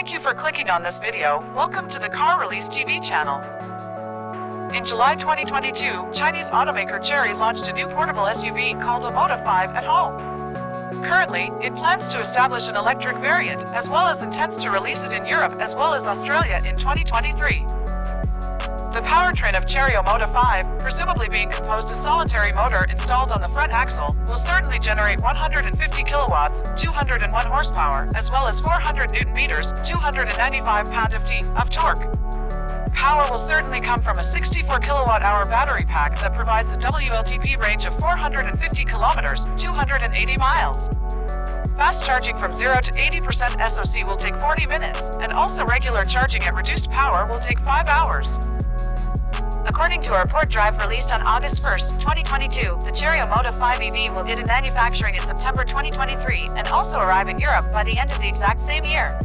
Thank you for clicking on this video. Welcome to the Car Release TV channel. In July 2022, Chinese automaker Chery launched a new portable SUV called Omoda 5 at home. Currently, it plans to establish an electric variant, as well as intends to release it in Europe as well as Australia in 2023. The powertrain of Chery Omoda 5, presumably being composed of solitary motor installed on the front axle, will certainly generate 150 kilowatts, 201 horsepower, as well as 400 newton meters, 295 pound-feet of torque. Power will certainly come from a 64 kilowatt-hour battery pack that provides a WLTP range of 450 kilometers, 280 miles. Fast charging from 0 to 80% SOC will take 40 minutes, and also regular charging at reduced power will take 5 hours. According to a report drive released on August 1, 2022, the Chery Omoda 5 EV will begin manufacturing in September 2023 and also arrive in Europe by the end of the exact same year.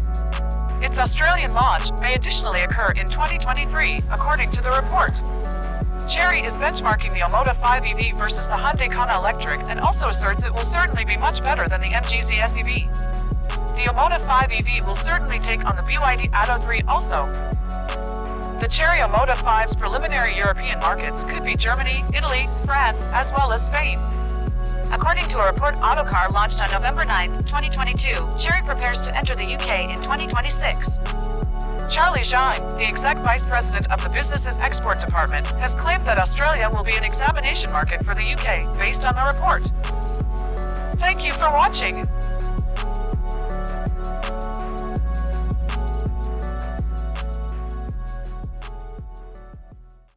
Its Australian launch may additionally occur in 2023, according to the report. Chery is benchmarking the Omoda 5 EV versus the Hyundai Kona Electric and also asserts it will certainly be much better than the MGZ SUV. The Omoda 5 EV will certainly take on the BYD Atto 3 also. The Chery Omoda 5's preliminary European markets could be Germany, Italy, France, as well as Spain. According to a report Autocar launched on November 9, 2022, Chery prepares to enter the UK in 2026. Charlie Zhang, the exec vice president of the business's export department, has claimed that Australia will be an examination market for the UK based on the report. Thank you for watching.